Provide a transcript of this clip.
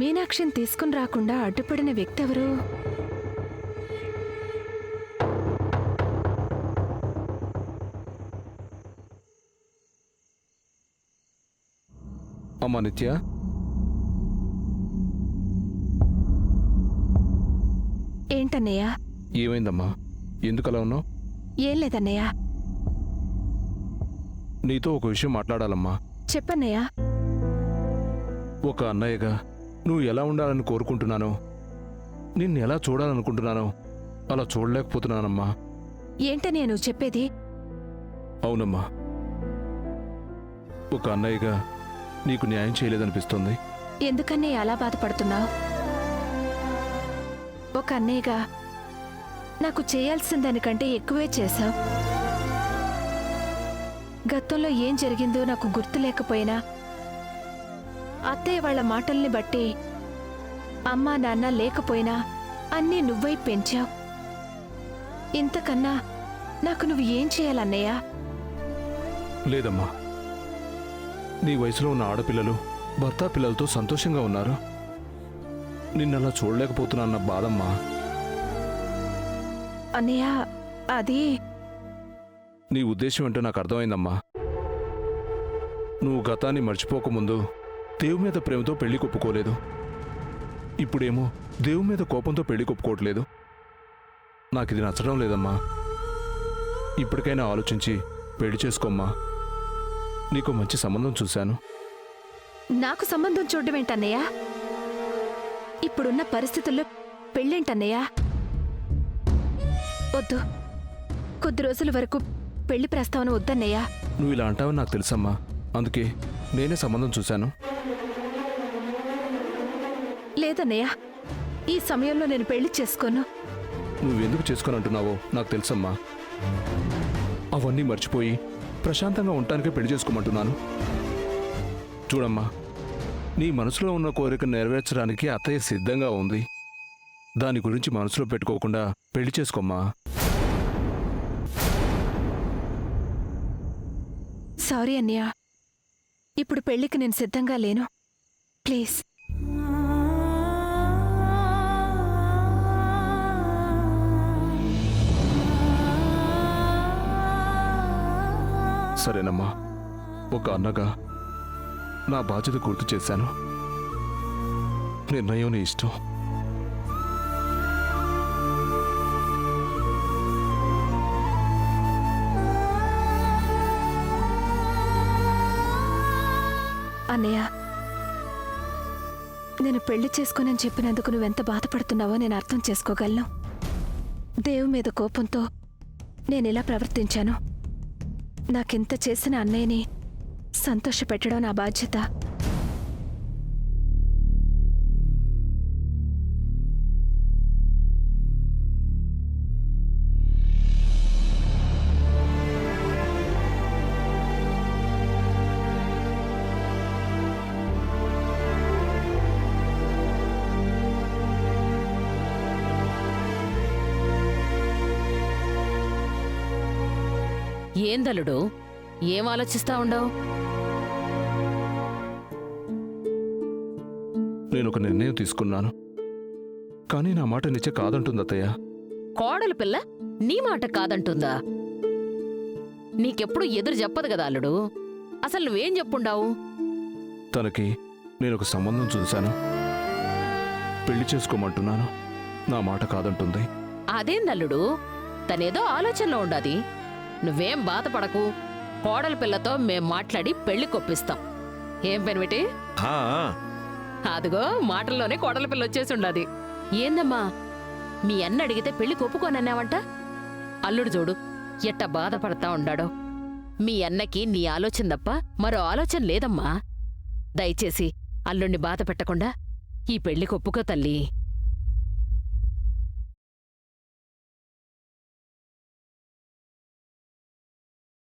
మీనాక్షిని తీసుకుని రాకుండా అడ్డుపడిన వ్యక్తి ఎవరు? అమ్మా నిత్య, ఏంటన్నయ్య? ఏమైందమ్మా? ఎందుకలా ఉన్నావు? ఏం లేదన్నయ్య. నీతో ఒక విషయం మాట్లాడాలమ్మా. చెప్పన్నయ్య. ఒక అన్నయ్యగా నువ్వు ఎలా ఉండాలని కోరుకుంటున్నానో, నిన్ను ఎలా చూడాలనుకుంటున్నానో అలా చూడలేకపోతున్నానమ్మా. ఏంటన్నయ్య నువ్వు చెప్పేది? అవునమ్మా, ఒక అన్నయ్యగా నీకు న్యాయం చేయలేదనిపిస్తుంది. ఎందుకన్నయ్య అలా బాధపడుతున్నావు? ఒక అన్నయ్యగా నాకు చేయాల్సిన దానికంటే ఎక్కువే చేశావు. గతంలో ఏం జరిగిందో నాకు గుర్తు లేకపోయినా అత్తయ్య వాళ్ల మాటల్ని బట్టి అమ్మా నాన్న లేకపోయినా అన్నీ నువ్వై పెంచావు. ఇంతకన్నా నాకు నువ్వు ఏం చేయాలన్నయ్యా? లేదమ్మా, నీ వయసులో ఉన్న ఆడపిల్లలు భర్త పిల్లలతో సంతోషంగా ఉన్నారు. నిన్నలా చూడలేకపోతున్నా బాధమ్మా. అన్నయ్య, అది నీ ఉద్దేశం ఏంటో నాకు అర్థమైందమ్మా. నువ్వు గతాన్ని మర్చిపోకముందు దేవు మీద ప్రేమతో పెళ్లి కొప్పుకోలేదు. ఇప్పుడేమో దేవు మీద కోపంతో పెళ్లి కొప్పుకోవట్లేదు. నాకు ఇది నచ్చడం లేదమ్మా. ఇప్పటికైనా ఆలోచించి పెళ్లి చేసుకోమ్మా. నీకు మంచి సంబంధం చూశాను. నాకు సంబంధం చూడడం ఏంటన్నయ్యా? ఇప్పుడున్న పరిస్థితుల్లో పెళ్ళేంటన్నయ్యా? వద్దు, కొద్ది రోజుల వరకు పెళ్లి ప్రస్తావన వద్దన్నయ్యా. నువ్వు ఇలా అంటావని నాకు తెలుసమ్మా. అందుకే నేనే సంబంధం చూశాను. లేదన్నయ్యా, ఈ సమయంలో నేను పెళ్లి చేసుకోను. నువ్వెందుకు చేసుకొని అంటున్నావో నాకు తెలుసమ్మా. అవన్నీ మర్చిపోయి ప్రశాంతంగా ఉండటానికే పెళ్లి చేసుకోమంటున్నాను. చూడమ్మా, నీ మనసులో ఉన్న కోరిక నెరవేర్చడానికి అత్తయ్య సిద్ధంగా ఉంది. దాని గురించి మనసులో పెట్టుకోకుండా పెళ్లి చేసుకోమ్మా. సారీ అన్నయ్య, ఇప్పుడు పెళ్లికి నేను సిద్ధంగా లేను. ప్లీజ్. సరేనమ్మా, ఒక అన్నగా నా బాధ్యత గుర్తు చేశాను. నిర్ణయం నీ ఇష్టం. అన్నయ్య, నేను పెళ్లి చేసుకోనని చెప్పినందుకు నువ్వెంత బాధపడుతున్నావో నేను అర్థం చేసుకోగలను. దేవు మీద కోపంతో నేనిలా ప్రవర్తించాను. నాకింత చేసిన అన్నయ్యని సంతోషపెట్టడం నా బాధ్యత. ఏందలుడు, ఏం ఆలోచిస్తా ఉండవు? నేనొక నిర్ణయం తీసుకున్నాను, కానీ నా మాట నిచ్చే కాదంటుంది అత్తయ్య. కోడలు పిల్ల నీ మాట కాదంటుందా? నీకెప్పుడు ఎదురు చెప్పదు కదా అల్లుడు. అసలు నువ్వేం చెప్పుండావు? తనకి నేనొక సంబంధం చూశాను, పెళ్లి చేసుకోమంటున్నాను. నా మాట కాదంటుంది. అదేందల్లుడు, తనేదో ఆలోచనలో ఉండాది. నువ్వేం బాధపడకు. కోడల పిల్లతో మేం మాట్లాడి పెళ్లి కొప్పిస్తాం. ఏం పెనిమిటి? అదిగో మాటల్లోనే కోడల పిల్ల వచ్చేసి ఉండాది. ఏందమ్మా, మీ అన్న అడిగితే పెళ్లి కొప్పుకోనన్నావంట? అల్లుడు చూడు ఎట్ట బాధపడతా ఉండాడో. మీ అన్నకి నీ ఆలోచన తప్ప మరో ఆలోచన లేదమ్మా. దయచేసి అల్లుణ్ణి బాధ పెట్టకుండా ఈ పెళ్లి కొప్పుకో తల్లి.